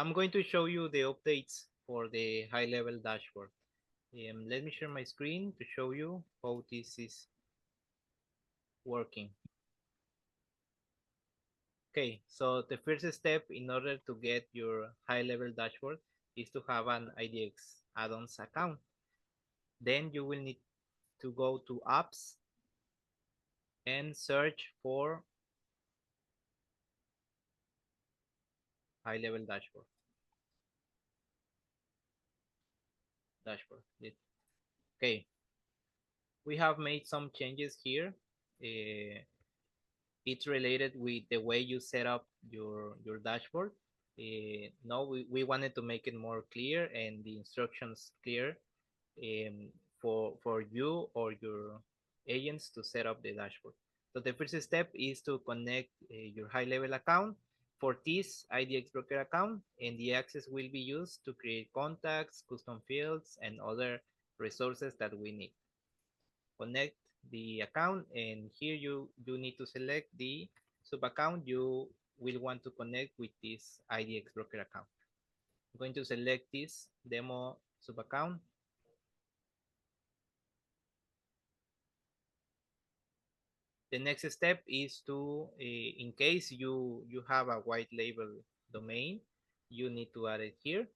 I'm going to show you the updates for the high-level dashboard. Let me share my screen to show you how this is working. Okay, so the first step in order to get your high-level dashboard is to have an IDX add-ons account. Then you will need to go to apps and search for high-level dashboard. Okay, we have made some changes here. It's related with the way you set up your dashboard. No, we wanted to make it more clear and the instructions clear for you or your agents to set up the dashboard. So the first step is to connect your high-level account for this IDX Broker account, and the access will be used to create contacts, custom fields, and other resources that we need. Connect the account, and here you need to select the sub account you will want to connect with this IDX Broker account. I'm going to select this demo sub account. The next step is to, in case you have a white label domain, you need to add it here.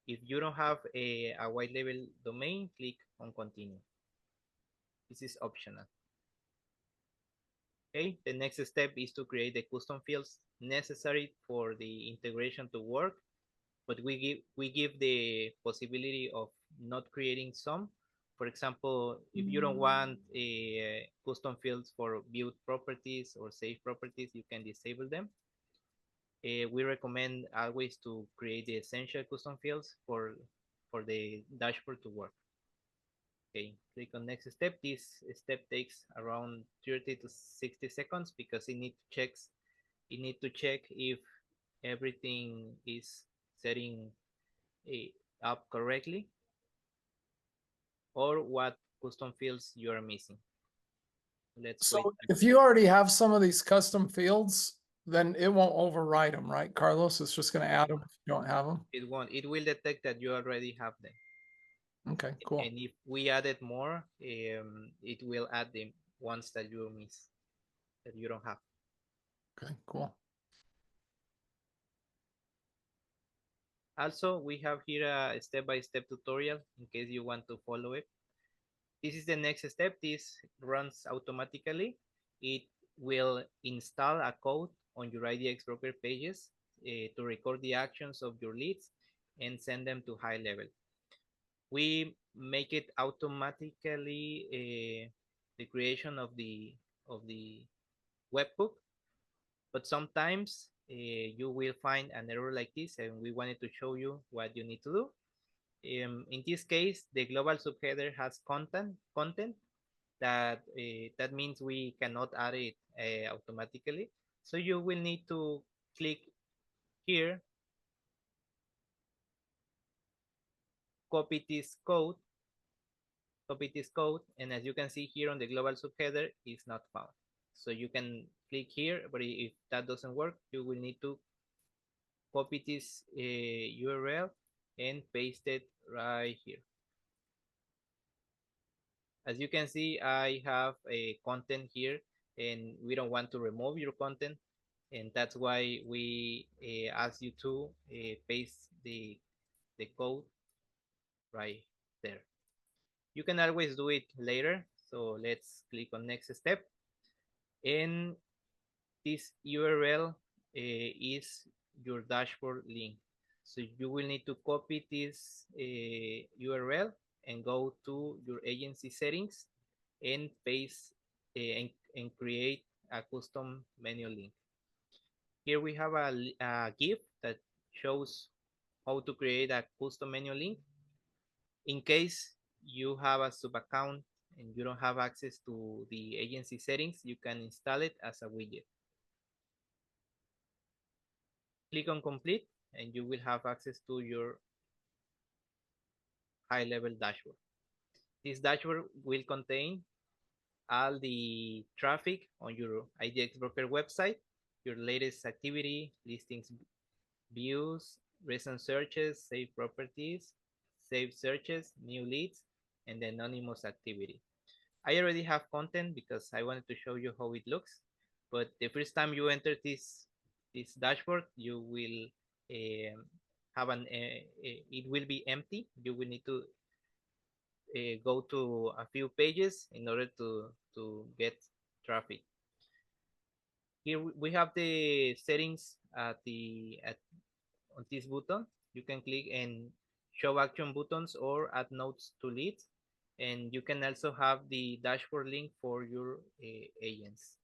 If you don't have a white label domain, click on continue. This is optional. Okay, the next step is to create the custom fields necessary for the integration to work, but we give the possibility of not creating some. For example, if you don't want a custom fields for viewed properties or saved properties, you can disable them. We recommend always to create the essential custom fields for the dashboard to work. Okay, click on next step. This step takes around 30 to 60 seconds because it need to check if everything is setting up correctly or what custom fields you are missing. Let's wait. So if you already have some of these custom fields, then it won't override them, right, Carlos? It's just going to add them if you don't have them. It won't. It will detect that you already have them. Okay, cool. And if we added more, it will add the ones that you miss, that you don't have. Okay, cool. Also, we have here a step-by-step tutorial in case you want to follow it. This is the next step. This runs automatically. It will install a code on your IDX Broker pages to record the actions of your leads and send them to HighLevel. We make it automatically the creation of the webhook, but sometimes you will find an error like this, and we wanted to show you what you need to do. In this case, the global subheader has content that that means we cannot add it automatically. So you will need to click here, copy this code, and as you can see here on the global subheader, it's not found. So you can click here, but if that doesn't work, you will need to copy this URL and paste it right here. As you can see, I have a content here, and we don't want to remove your content, and that's why we ask you to paste the code right there. You can always do it later, so let's click on next step. And this URL is your dashboard link. So you will need to copy this URL and go to your agency settings and paste and create a custom menu link. Here we have a GIF that shows how to create a custom menu link. In case you have a sub account and you don't have access to the agency settings, you can install it as a widget. Click on complete and you will have access to your high-level dashboard. This dashboard will contain all the traffic on your IDX Broker website, your latest activity, listings, views, recent searches, save properties, save searches, new leads, and the anonymous activity. I already have content because I wanted to show you how it looks. But the first time you enter this dashboard, you will have it will be empty. You will need to go to a few pages in order to get traffic. Here we have the settings at on this button. You can click and show action buttons or add notes to leads, and you can also have the dashboard link for your agents.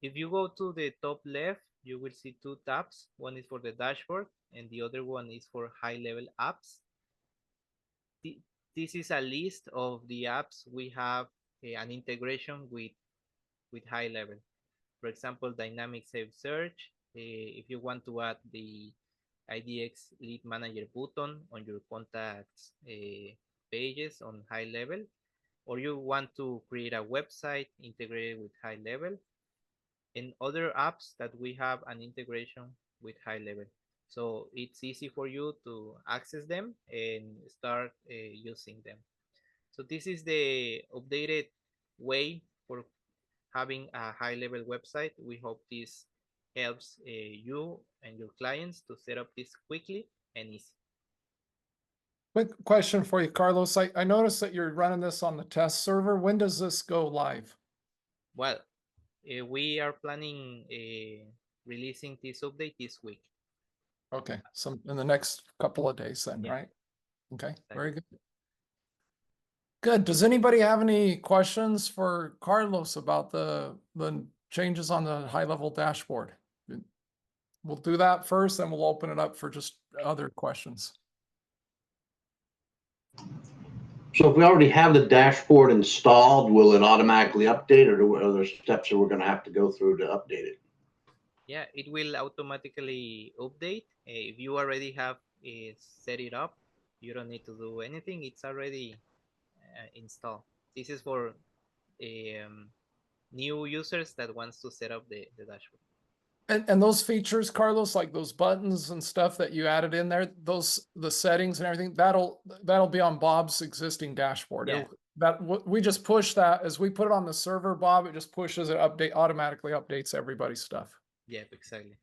If you go to the top left, you will see two tabs. One is for the dashboard and the other one is for high level apps. This is a list of the apps we have an integration with HighLevel. For example, dynamic save search. If you want to add the IDX lead manager button on your contacts pages on HighLevel, or you want to create a website integrated with HighLevel, and other apps that we have an integration with HighLevel. So it's easy for you to access them and start using them. So this is the updated way for having a HighLevel website. We hope this helps you and your clients to set up this quickly and easy. Quick question for you, Carlos. I noticed that you're running this on the test server. When does this go live? Well, we are planning releasing this update this week. Okay, so in the next couple of days then, Yeah. right? Okay, Exactly. very good. Good. Does anybody have any questions for Carlos about the changes on the HighLevel dashboard? We'll do that first, then we'll open it up for just other questions. So if we already have the dashboard installed, will it automatically update, or are there steps that we're going to have to go through to update it? Yeah, it will automatically update. If you already have set it up, you don't need to do anything. It's already installed. This is for new users that wants to set up the dashboard. And those features, Carlos, like those buttons and stuff that you added in there, the settings and everything, that'll be on Bob's existing dashboard. Yeah. We just push that as we put it on the server, Bob, it just pushes it automatically updates everybody's stuff. Yeah, exactly.